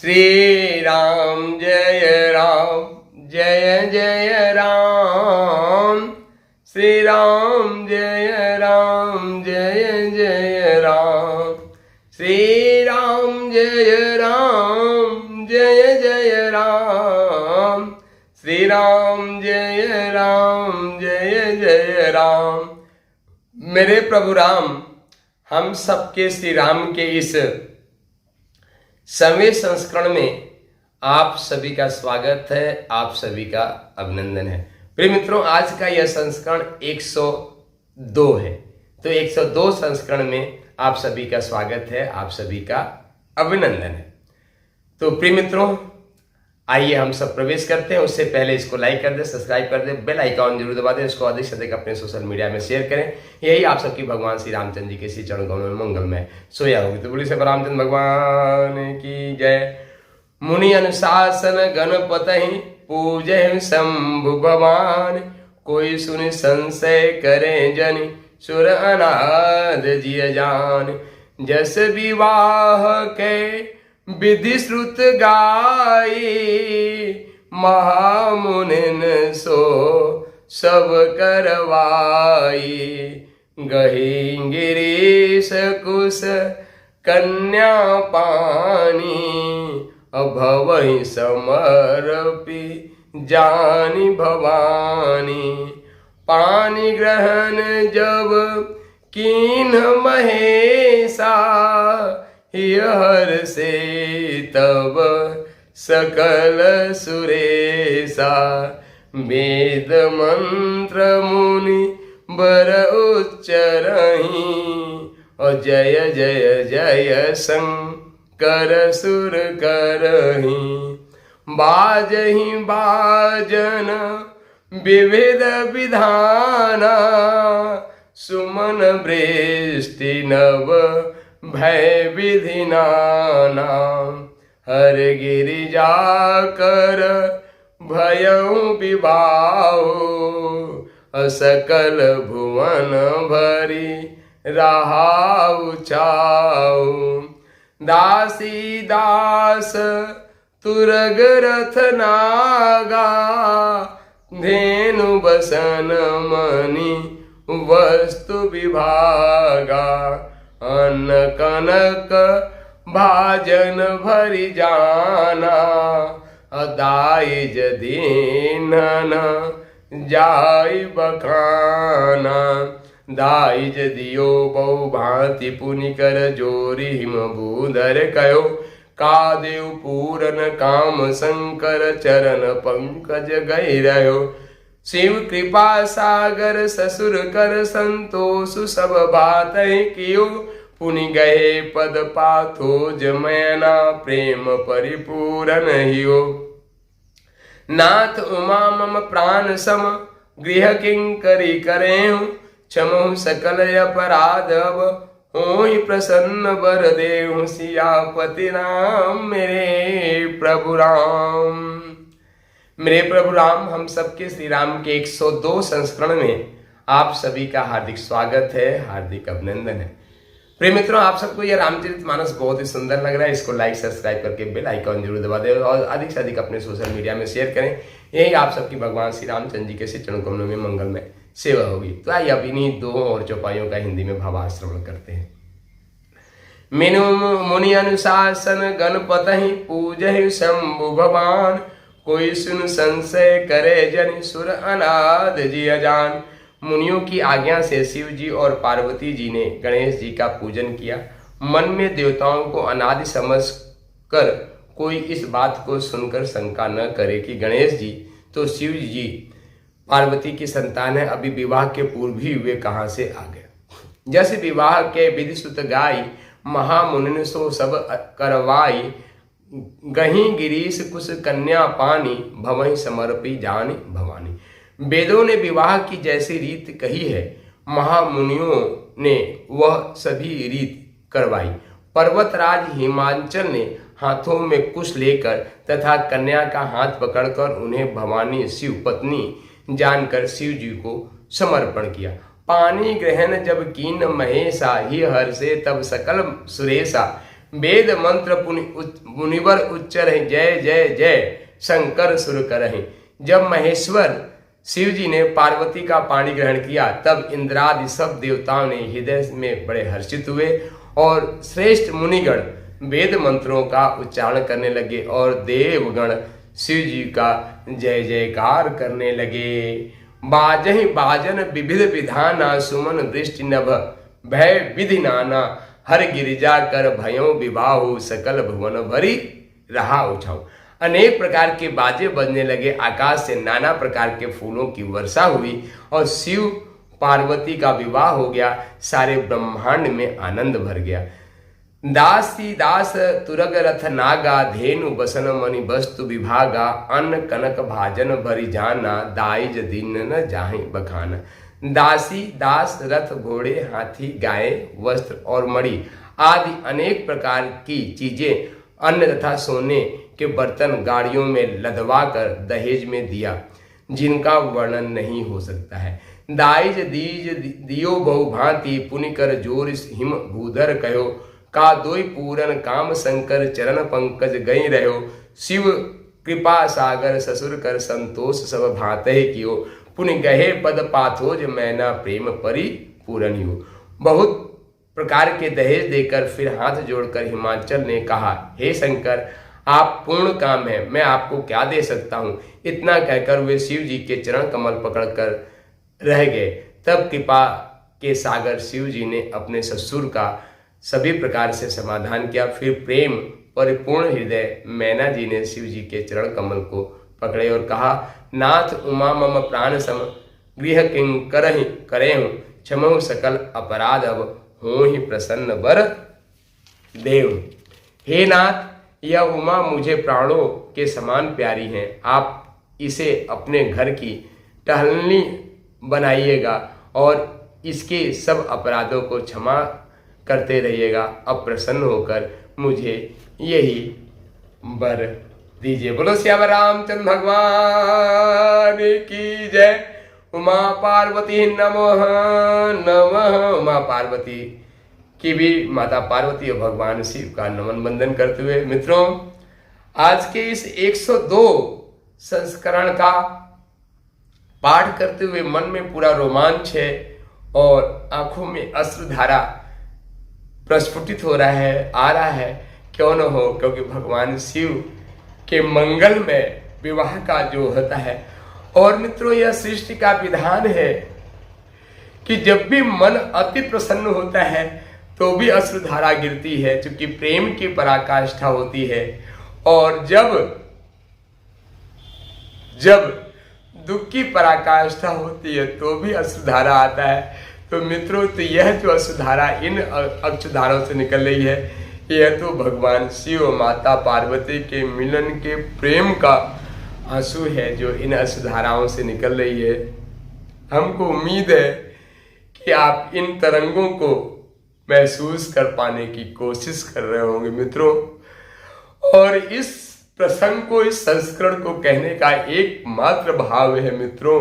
श्री राम जय जय राम। श्री राम जय जय राम। श्री राम जय जय राम। श्री राम जय जय राम। मेरे प्रभु राम, हम सबके श्री राम के इस समय संस्करण में आप सभी का स्वागत है, आप सभी का अभिनंदन है। प्रिय मित्रों, आज का यह संस्करण 102 है। तो 102 संस्करण में आप सभी का स्वागत है, आप सभी का अभिनंदन है। तो प्रिय मित्रों, आइए हम सब प्रवेश करते हैं। उससे पहले इसको लाइक कर दे, सब्सक्राइब कर दे, बेल आइकॉन जरूर दबा दें, इसको अधिक से अधिक अपने सोशल मीडिया में शेयर करें। यही आप सबकी भगवान श्री रामचंद्र जी के श्री चरण कमल में मंगलमय सोया होगी। तो बोलिए सब रामचंद्र भगवान की जय। मुनि अनुशासन गणपति पूजय शंभु भगवान। कोई सुन संशय करे जनि सुर अनाद जिय जान। जस विवाह के विधि श्रुत गाई। महामुनिन सो सब करवाई। गही गिरीश कुश कन्या पानी। अभवहि समर्पी जानी भवानी। पानी ग्रहण जब कीन महेशा। हर से तब सकल सुरेशा। वेद मंत्र मुनि बर उच्चरहि। और जय जय जय शंकर सुर करहि। बाजहि बाजन विविध विधाना। सुमन वृष्टि नव भय विधि नाना। हर गिरिजा कर भयउ विबाहु। सकल भुवन भरी रहाउ छाऊ। दासी दास तुरग रथ नागा। धेनु बसन मणि वस्तु विभागा। अन्न कनक भाजन भरि जाना। दाइज दीनन जाय बखाना। दाइज दियो बहु भांति पुनि कर जोरी हिम भूधर कयो। कादेव पूरन काम शंकर चरण पंकज गई रहो। शिव कृपा सागर ससुर कर संतोष सब बात कियो। पुनि गए पद पाथो जमैना प्रेम परिपूरन हियो। नाथ उमा मम प्राण सम गृह किंकरी करेहु। क्षमहु सकल अपराध अब होहि प्रसन्न बर देहु। सियापति राम मेरे प्रभु राम। मेरे प्रभु राम, हम सबके श्री राम के 102 संस्करण में आप सभी का हार्दिक स्वागत है, हार्दिक अभिनंदन है। प्रिय मित्रों, आप सबको यह रामचरितमानस बहुत ही सुंदर लग रहा है। इसको लाइक सब्सक्राइब करके बेल आइकॉन जरूर दबा दें और अधिक से अधिक अपने सोशल मीडिया में शेयर करें। यही आप सबकी भगवान श्री रामचंद्र जी के श्री चरण कमलों में मंगलमय सेवा होगी। तो आइए अब इन्हीं दो और चौपाइयों का हिंदी में भावार्थ श्रवण करते हैं। मेनु मुनि अनुशासन गणपति पूजहि शंभु भगवान। कोई सुन संशय करे जनि सुर अनाद जिय जान। मुनियों की आज्ञा से शिव जी और पार्वती जी ने गणेश जी का पूजन किया। मन में देवताओं को अनादि समझ कर कोई इस बात को सुनकर शंका न करे कि गणेश जी तो शिव जी पार्वती की संतान है, अभी विवाह के पूर्व ही वे कहाँ से आ गए। जैसे विवाह के विधि सुत गाई। महामुनि सो सब करवाई। गही गिरीश कुश कन्या पानी। भवहि समर्पी जानी भवानी। वेदों ने विवाह की जैसी रीत कही है, महामुनियों ने वह सभी रीत करवाई। पर्वतराज हिमांचल ने हाथों में कुश लेकर तथा कन्या का हाथ पकड़कर उन्हें भवानी शिव पत्नी जानकर शिव जी को समर्पण किया। पानी ग्रहण जब कीन महेशा। ही हर से तब सकल सुरेशा। वेद मंत्र मुनिवर उच्चरहि, जय जय जय शंकर सुर करहि। जब महेश्वर शिव जी ने पार्वती का पाणी ग्रहण किया तब इंद्रादि सब देवताओं ने हृदय में बड़े हर्षित हुए और श्रेष्ठ मुनिगण वेद मंत्रों का उच्चारण करने लगे और देवगण शिव जी का जय जयकार करने लगे। बाजहि बाजन विविध विधाना, सुमन दृष्टि नभ भय विधि नाना। हर गिरिजा कर भयों विवाहु, सकल भुवन भरी रहा उठाऊ। अनेक प्रकार के बाजे बजने लगे, आकाश से नाना प्रकार के फूलों की वर्षा हुई और शिव पार्वती का विवाह हो गया। सारे ब्रह्मांड में आनंद भर गया। दासी दास तुरग रथ नागा, धेनु बसन मणि वस्तु विभागा। अन्न कनक भाजन भरी जाना, दाइज दीन न जाहि बखाना। दासी दास रथ घोड़े हाथी गाय वस्त्र और मणि आदि अनेक प्रकार की चीजें, अन्न तथा सोने के बर्तन गाड़ियों में लदवा कर दहेज में दिया, जिनका वर्णन नहीं हो सकता है। दाइज दीज दियो बहु भांति, पुनि कर जोर हिम भूधर कहो। का दोई पूरन काम शंकर, चरण पंकज गई रहो। शिव कृपा सागर, ससुर कर संतोष सब भाते कियो। पुनि गहे पद पाथोज, मैना प्रेम परि पूरन हो। बहुत प्रकार के दहेज देकर फिर हाथ जोड़कर हिमाचल ने कहा, हे शंकर, आप पूर्ण काम है, मैं आपको क्या दे सकता हूँ। इतना कहकर वे शिव जी के चरण कमल पकड़कर रह गए। तब कृपा के सागर शिव जी ने अपने ससुर का सभी प्रकार से समाधान किया। फिर प्रेम परिपूर्ण हृदय मैना जी ने शिव जी के चरण कमल को पकड़े और कहा, नाथ उमा मम प्राण सम, गृह किंग करे हूँ। क्षमहु सकल अपराध, अब हो ही प्रसन्न वर देव। हे नाथ, यह उमा मुझे प्राणों के समान प्यारी है। आप इसे अपने घर की टहलनी बनाइएगा और इसके सब अपराधों को क्षमा करते रहिएगा। अब प्रसन्न होकर मुझे यही वर दीजिए। बोलो श्याम रामचंद्र भगवान की जय। उमा पार्वती नमः नमः। उमा पार्वती की भी माता पार्वती और भगवान शिव का नमन बंदन करते हुए मित्रों, आज के इस 102 संस्करण का पाठ करते हुए मन में पूरा रोमांच है और आंखों में अश्रुधारा प्रस्फुटित हो रहा है, आ रहा है। क्यों न हो, क्योंकि भगवान शिव के मंगल में विवाह का जो होता है। और मित्रों, यह सृष्टि का विधान है कि जब भी मन अति प्रसन्न होता है तो भी अश्रुधारा गिरती है, क्योंकि प्रेम की पराकाष्ठा होती है। और जब दुख की पराकाष्ठा होती है तो भी अश्रुधारा आता है। तो मित्रों, तो यह जो अश्रुधारा इन अक्षधारों से निकल रही है, यह तो भगवान शिव माता पार्वती के मिलन के प्रेम का आंसू है जो इन अश्रुधाराओं से निकल रही है। हमको उम्मीद है कि आप इन तरंगों को महसूस कर पाने की कोशिश कर रहे होंगे मित्रों। और इस प्रसंग को, इस संस्करण को कहने का एकमात्र भाव है मित्रों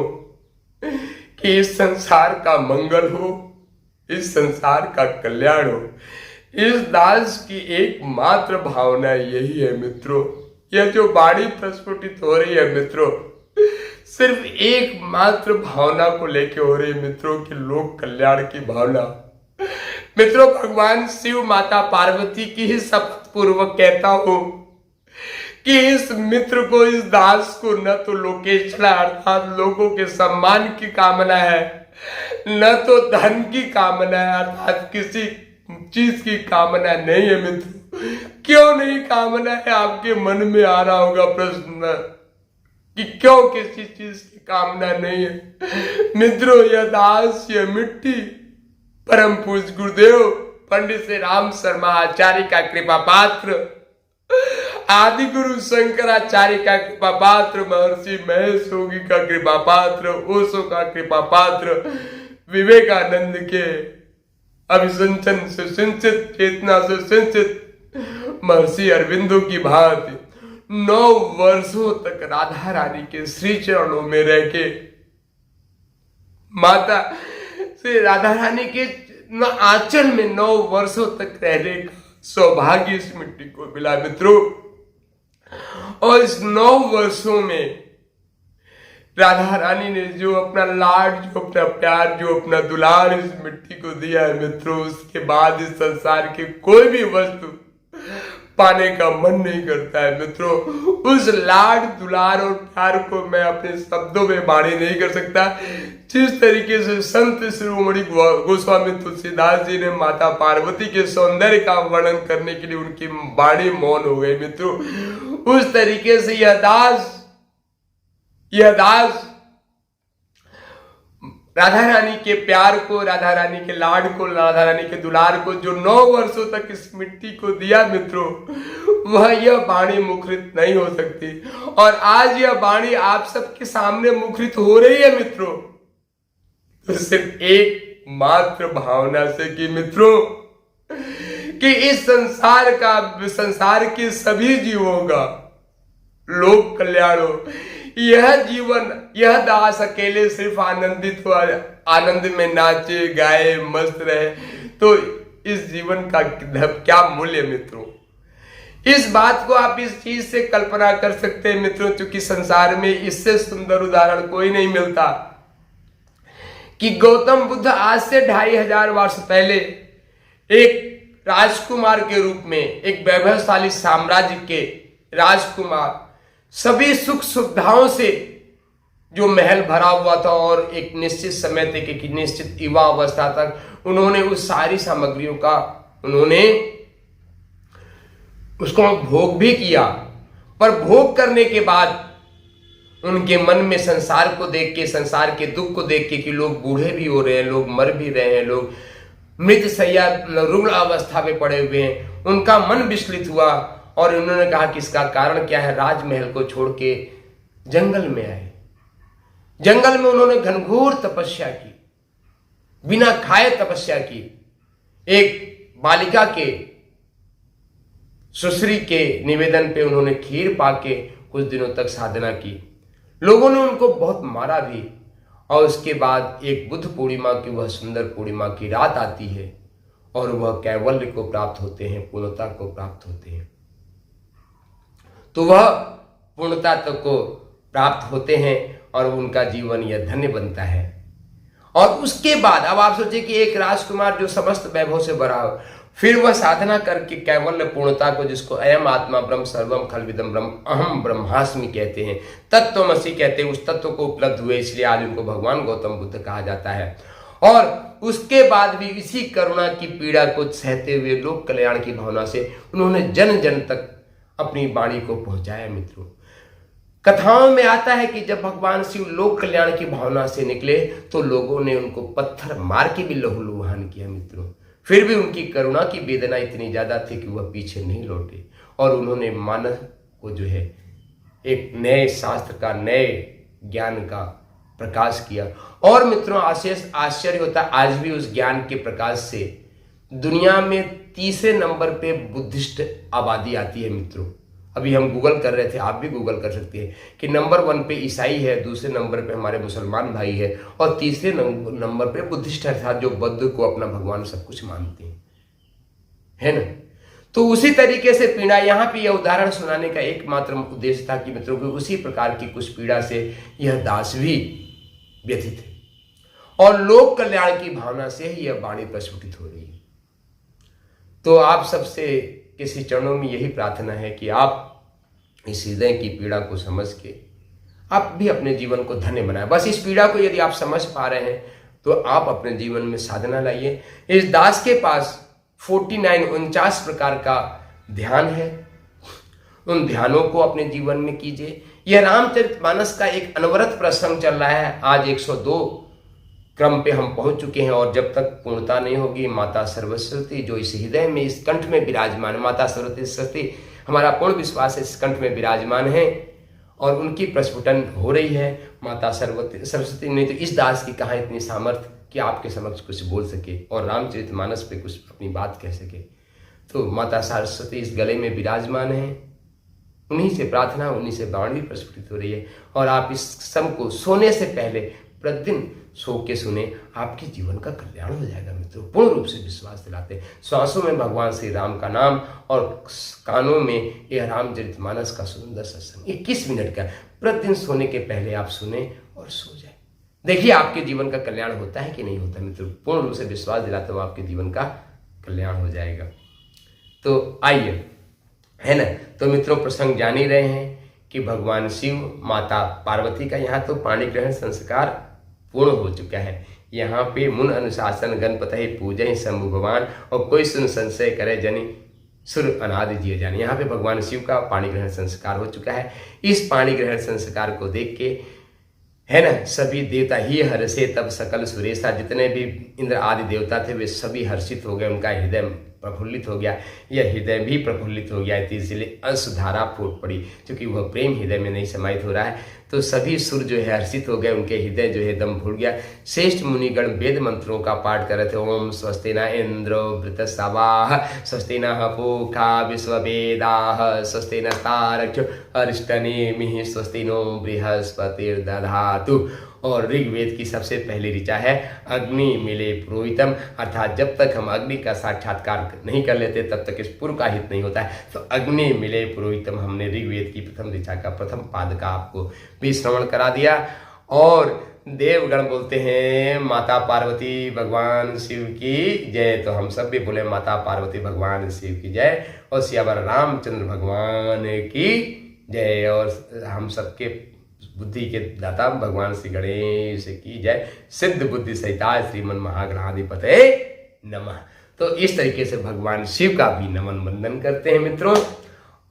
कि इस संसार का मंगल हो, इस संसार का कल्याण हो। इस दास की एकमात्र भावना यही है मित्रों। यह जो वाणी प्रस्फुटित हो रही है मित्रों, सिर्फ एकमात्र भावना को लेके हो रही है मित्रों, कि लोक कल्याण की भावना। मित्रों, भगवान शिव माता पार्वती की ही शपथ पूर्वक कहता हूं कि इस मित्र को, इस दास को न तो लोकेशना अर्थात लोगों के सम्मान की कामना है, न तो धन की कामना है अर्थात किसी चीज की कामना नहीं है मित्र। क्यों नहीं कामना है? आपके मन में आ रहा होगा प्रश्न कि क्यों किसी चीज की कामना नहीं है। मित्रों, यह दास, यह मिट्टी परम पूज्य गुरुदेव पंडित श्री राम शर्मा आचार्य का कृपा पात्र, आदि गुरु शंकराचार्य का कृपा पात्र, महर्षि महेश योगी का कृपा पात्र, ओशो का कृपा पात्र, विवेकानंद के अभिसंचन से सिंचित, चेतना से सिंचित महर्षि अरविंदो की भांति 9 वर्षों तक राधा रानी के श्री चरणों में रह के माता से राधा रानी के आंचल में 9 वर्षों तक रहने का सौभाग्य इस मिट्टी को मिला मित्रों। और इस 9 वर्षों में राधा रानी ने जो अपना लाड, जो अपना प्यार, जो अपना दुलार इस मिट्टी को दिया है मित्रों, उसके बाद इस संसार के कोई भी वस्तु पाने का मन नहीं करता है मित्रों। उस लाड, दुलार और प्यार को मैं अपने शब्दों में वाणी नहीं कर सकता। जिस तरीके से संत शिरोमणि गोस्वामी तुलसीदास जी ने माता पार्वती के सौंदर्य का वर्णन करने के लिए उनकी वाणी मौन हो गई मित्रों, उस तरीके से यह दास राधा रानी के प्यार को, राधा रानी के लाड को, राधा रानी के दुलार को जो 9 वर्षों तक इस मिट्टी को दिया मित्रों, वह यह वाणी मुखरित नहीं हो सकती। और आज यह वाणी आप सबके सामने मुखरित हो रही है मित्रों, तो सिर्फ एक मात्र भावना से कि मित्रों, कि इस संसार के सभी जीवों का लोक कल्याण हो। यह जीवन, यह दास अकेले सिर्फ आनंदित हो, आनंद में नाचे गाए मस्त रहे, तो इस जीवन का क्या मूल्य मित्रों। इस बात को आप इस चीज से कल्पना कर सकते हैं मित्रों, क्योंकि संसार में इससे सुंदर उदाहरण कोई नहीं मिलता कि गौतम बुद्ध आज से 2500 वर्ष पहले एक राजकुमार के रूप में, एक वैभवशाली साम्राज्य के राजकुमार, सभी सुख सुविधाओं से जो महल भरा हुआ था, और एक निश्चित समय तक, एक निश्चित युवा अवस्था तक उन्होंने उस सारी सामग्रियों का उसको भोग भी किया। पर भोग करने के बाद उनके मन में संसार को देख के, संसार के दुख को देख के कि लोग बूढ़े भी हो रहे हैं, लोग मर भी रहे हैं, लोग मृत शैया रुग्ण अवस्था में पड़े हुए हैं, उनका मन विचलित हुआ। और उन्होंने कहा कि इसका कारण क्या है। राजमहल को छोड़ के जंगल में आए। जंगल में उन्होंने घनघोर तपस्या की, बिना खाए तपस्या की। एक बालिका के सुश्री के निवेदन पे उन्होंने खीर पाके कुछ दिनों तक साधना की। लोगों ने उनको बहुत मारा भी। और उसके बाद एक बुद्ध पूर्णिमा की, वह सुंदर पूर्णिमा की रात आती है और वह कैवल्य को प्राप्त होते हैं, पूर्णता को प्राप्त होते हैं। तो वह पूर्णता तक को प्राप्त होते हैं और उनका जीवन यह धन्य बनता है। और उसके बाद अब आप सोचिए कि एक राजकुमार जो समस्त वैभव से भरा हो, फिर वह साधना करके कैवल्य पूर्णता को, जिसको अयम आत्मा ब्रह्म सर्वम खलविदम ब्रह्म अहम ब्रह्मास्मि कहते हैं, तत्वमसि कहते हैं, उस तत्व को उपलब्ध हुए, इसलिए आज उनको भगवान गौतम बुद्ध कहा जाता है। और उसके बाद भी इसी करुणा की पीड़ा को सहते हुए लोक कल्याण की भावना से उन्होंने जन जन तक अपनी वाणी को पहुंचाया मित्रों। कथाओं में आता है कि जब भगवान शिव लोक कल्याण की भावना से निकले तो लोगों ने उनको पत्थर मार के भी लहूलुहान किया मित्रों। फिर भी उनकी करुणा की वेदना इतनी ज्यादा थी कि वह पीछे नहीं लौटे और उन्होंने मानव को जो है एक नए शास्त्र का, नए ज्ञान का प्रकाश किया। और मित्रों आश्चर्य होता है, आज भी उस ज्ञान के प्रकाश से दुनिया में तीसरे नंबर पे बुद्धिस्ट आबादी आती है मित्रों। अभी हम गूगल कर रहे थे, आप भी गूगल कर सकते हैं कि नंबर 1 पे ईसाई है, दूसरे नंबर पे हमारे मुसलमान भाई है और तीसरे नंबर पे बुद्धिस्ट है, जो बुद्ध को अपना भगवान सब कुछ मानते हैं, है ना। तो उसी तरीके से पीड़ा, यहाँ पे यह उदाहरण सुनाने का एकमात्र उद्देश्य था कि मित्रों को उसी प्रकार की कुछ पीड़ा से यह दास भी व्यथित है और लोक कल्याण की भावना से ही यह वाणी प्रस्फुटित हो रही है। तो आप सबसे किसी चरणों में यही प्रार्थना है कि आप इस हृदय की पीड़ा को समझ के आप भी अपने जीवन को धन्य बनाएं। बस इस पीड़ा को यदि आप समझ पा रहे हैं तो आप अपने जीवन में साधना लाइए। इस दास के पास 49 प्रकार का ध्यान है, उन ध्यानों को अपने जीवन में कीजिए। यह रामचरितमानस का एक अनवरत प्रसंग चल रहा है। आज 102 क्रम पे हम पहुंच चुके हैं और जब तक पूर्णता नहीं होगी, माता सरस्वती जो इस हृदय में, इस कंठ में विराजमान, माता सरस्वती हमारा पूर्ण विश्वास इस कंठ में विराजमान है और उनकी प्रस्फुटन हो रही है। माता सरस्वती ने तो इस दास की कहा इतनी सामर्थ्य कि आपके समक्ष कुछ बोल सके और रामचरितमानस पे कुछ अपनी बात कह सके। तो माता सरस्वती इस गले में विराजमान है, उन्हीं से प्रार्थना, उन्हीं से वाणी प्रस्फुटित हो रही है। और आप इस सम को सोने से पहले प्रतिदिन सो के सुने, आपके जीवन का कल्याण हो जाएगा मित्रों। पूर्ण रूप से विश्वास दिलाते। श्वासों में भगवान श्री राम का नाम और कानों में यह रामचरितमानस का सुंदर सत्संग 21 मिनट का प्रतिदिन सोने के पहले आप सुने और सो जाए। देखिए आपके जीवन का कल्याण होता है कि नहीं होता मित्रों। पूर्ण रूप से विश्वास दिलाते हुए आपके जीवन का कल्याण हो जाएगा। तो आइए, है ना, तो मित्रों प्रसंग जान ही रहे हैं कि भगवान शिव, माता पार्वती का यहाँ तो पाणी ग्रहण संस्कार पूर्ण हो चुका है। यहाँ पे मुन अनुशासन गणपति पूजय शंभु भगवान, और कोई सुन संशय करे जनि सुर अनादि जिय जाने। यहाँ पे भगवान शिव का पाणी ग्रहण संस्कार हो चुका है। इस पाणी ग्रहण संस्कार को देख के, है ना, सभी देवता ही हर्षे तब सकल सुरेशा, जितने भी इंद्र आदि देवता थे वे सभी हर्षित हो गए, उनका हृदय प्रफुल्लित हो गया। यह हृदय भी प्रफुल्लित हो गया, इसलिए अंशधारा फूट पड़ी, क्योंकि वह प्रेम हृदय में नहीं समाहित हो रहा है। तो सभी सुर जो है हर्षित हो गए, उनके हृदय जो है दम भूल गया। श्रेष्ठ मुनिगण वेद मंत्रों का पाठ कर रहे थे। ओम स्वस्ति न इंद्रो वृतसवाः, स्वस्ति नः पूषा विश्ववेदाः, स्वस्ति नस्तार्क्ष्यो अरिष्टनेमिः, स्वस्ति नो बृहस्पतिर्दधातु। और ऋग्वेद की सबसे पहली ऋचा है अग्नि मिले पुरोहितम, अर्थात जब तक हम अग्नि का साक्षात्कार नहीं कर लेते तब तक इस पुर का हित नहीं होता है। तो अग्नि मिले पुरोहितम हमने ऋग्वेद की प्रथम ऋचा का प्रथम पाद का आपको भी श्रवण करा दिया। और देवगण बोलते हैं माता पार्वती भगवान शिव की जय। तो हम सब भी बोले माता पार्वती भगवान शिव की जय, और सियावर रामचंद्र भगवान की जय, और हम सबके बुद्धि के दाता भगवान श्री गणेश की जय। सिद्ध बुद्धि सहिता श्रीमन महागणाधिपते नमः। तो इस तरीके से भगवान शिव का भी नमन वंदन करते हैं मित्रों।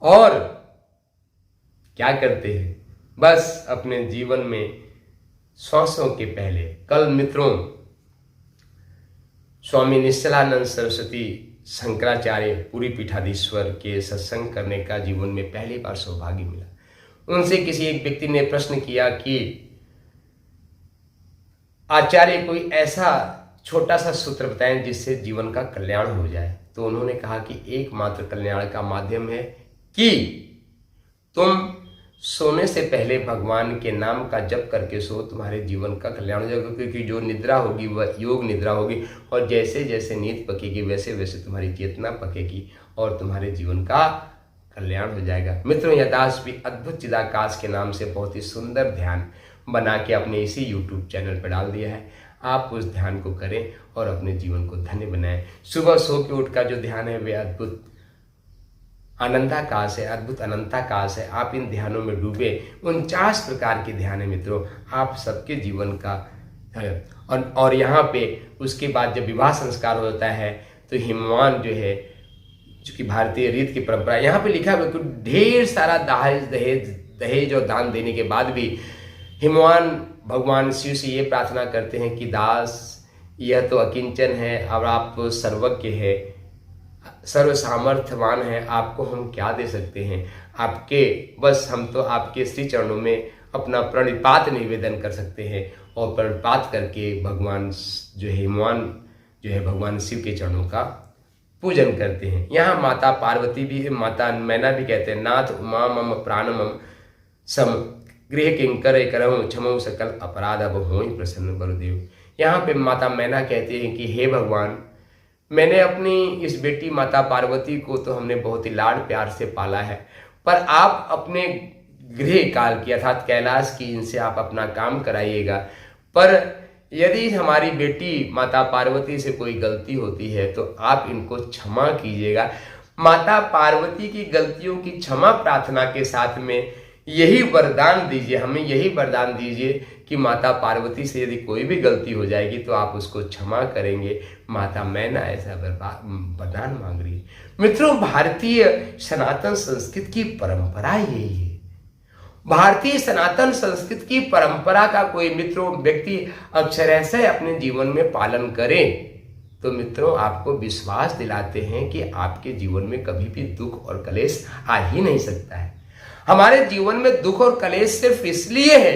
और क्या करते हैं, बस अपने जीवन में श्वासों के पहले, कल मित्रों स्वामी निश्चलानंद सरस्वती शंकराचार्य पूरी पीठाधीश्वर के सत्संग करने का जीवन में पहली बार सौभाग्य मिला। उनसे किसी एक व्यक्ति ने प्रश्न किया कि आचार्य कोई ऐसा छोटा सा सूत्र बताएं जिससे जीवन का कल्याण हो जाए। तो उन्होंने कहा कि एकमात्र कल्याण का माध्यम है कि तुम सोने से पहले भगवान के नाम का जप करके सो, तुम्हारे जीवन का कल्याण हो जाएगा। क्योंकि जो निद्रा होगी वह योग निद्रा होगी, और जैसे जैसे नींद पकेगी वैसे वैसे तुम्हारी चेतना पकेगी और तुम्हारे जीवन का कल्याण हो जाएगा। मित्रों यदाश भी अद्भुत चिदाकाश के नाम से बहुत ही सुंदर ध्यान बना के अपने इसी YouTube चैनल पर डाल दिया है। आप उस ध्यान को करें और अपने जीवन को धन्य बनाएं। सुबह सो के उठ का जो ध्यान है वह अद्भुत आनंदाकाश है, अद्भुत अनंताकाश है। आप इन ध्यानों में डूबे। 49 प्रकार के ध्यान है मित्रों, आप सबके जीवन का है। और यहाँ पे उसके बाद जब विवाह संस्कार होता है तो हिमवान जो है, चूंकि भारतीय रीत की परंपरा, यहाँ पे लिखा है कि ढेर सारा दहेज और दान देने के बाद भी हिमवान भगवान शिव से ये प्रार्थना करते हैं कि दास यह तो अकिंचन है और आप तो सर्वज्ञ है, सर्व सामर्थ्यवान है, आपको हम क्या दे सकते हैं। आपके बस हम तो आपके श्री चरणों में अपना प्रणिपात निवेदन कर सकते हैं। और प्रणिपात करके भगवान जो है हिमवान जो है भगवान शिव के चरणों का पूजन करते हैं। यहाँ माता पार्वती भी, माता मैना भी कहते हैं नाथ उमा मम प्राण मम सम गृह किंकर करऊँ क्षमो सकल अपराध अब होई प्रसन्न बरुदेव। यहाँ पे माता मैना कहते हैं कि हे भगवान, मैंने अपनी इस बेटी माता पार्वती को तो हमने बहुत ही लाड प्यार से पाला है, पर आप अपने गृह काल की अर्थात कैलाश की इनसे आप अपना काम कराइएगा। पर यदि हमारी बेटी माता पार्वती से कोई गलती होती है तो आप इनको क्षमा कीजिएगा। माता पार्वती की गलतियों की क्षमा प्रार्थना के साथ में यही वरदान दीजिए, हमें यही वरदान दीजिए कि माता पार्वती से यदि कोई भी गलती हो जाएगी तो आप उसको क्षमा करेंगे। माता मैना ऐसा वरदान मांग रही है। मित्रों भारतीय सनातन संस्कृति की परंपरा यही है। भारतीय सनातन संस्कृति की परंपरा का कोई मित्रों व्यक्ति अक्षरशः अपने जीवन में पालन करे तो मित्रों आपको विश्वास दिलाते हैं कि आपके जीवन में कभी भी दुख और कलेश आ ही नहीं सकता है। हमारे जीवन में दुख और कलेश सिर्फ इसलिए है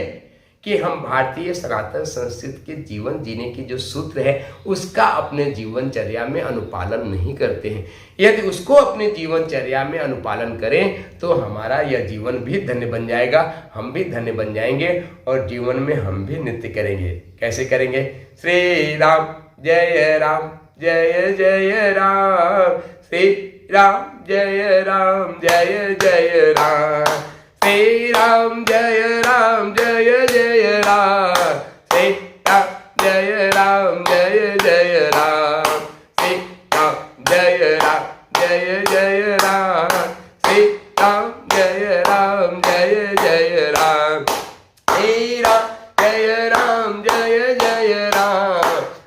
कि हम भारतीय सनातन संस्कृति के जीवन जीने की जो सूत्र है उसका अपने जीवनचर्या में अनुपालन नहीं करते हैं। यदि उसको अपने जीवनचर्या में अनुपालन करें तो हमारा यह जीवन भी धन्य बन जाएगा, हम भी धन्य बन जाएंगे और जीवन में हम भी नृत्य करेंगे। कैसे करेंगे? श्री राम जय राम जय जय राम, श्री राम जय जय राम, श्री राम जय जय राम, श्री राम जय जय राम, श्री राम जय जय राम, श्री राम जय जय राम, श्री राम जय जय राम, श्री राम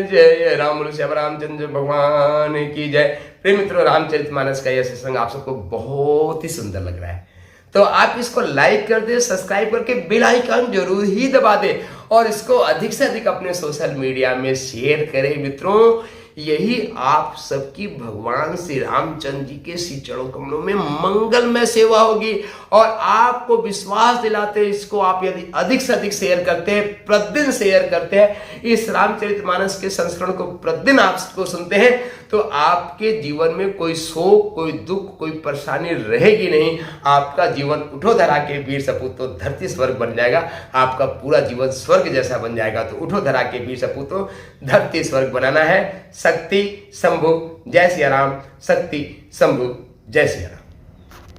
जय राम। बोलो श्री रामचंद्र भगवान की जय। प्रिय मित्रों, रामचरितमानस का यह सत्संग आप सबको बहुत ही सुंदर लग रहा है तो आप इसको लाइक कर दे, सब्सक्राइब करके बेल आइकन जरूर ही दबा दे और इसको अधिक से अधिक अपने सोशल मीडिया में शेयर करें। मित्रों, यही आप सबकी भगवान श्री रामचंद्र जी के श्री चरणों कमलों में मंगलमय सेवा होगी और आपको विश्वास दिलाते इसको आप यदि अधिक से अधिक शेयर करते हैं, प्रतिदिन शेयर करते हैं, इस रामचरितमानस के संस्करण को प्रतिदिन आपको सुनते हैं तो आपके जीवन में कोई शोक, कोई दुख, कोई परेशानी रहेगी नहीं। आपका जीवन उठो धरा के वीर सपूतो धरती स्वर्ग बन जाएगा, आपका पूरा जीवन स्वर्ग जैसा बन जाएगा। तो उठो धरा के वीर सपूतो धरती स्वर्ग बनाना है। शक्ति शंभु जय सिया राम, शक्ति शंभु जय सिया राम।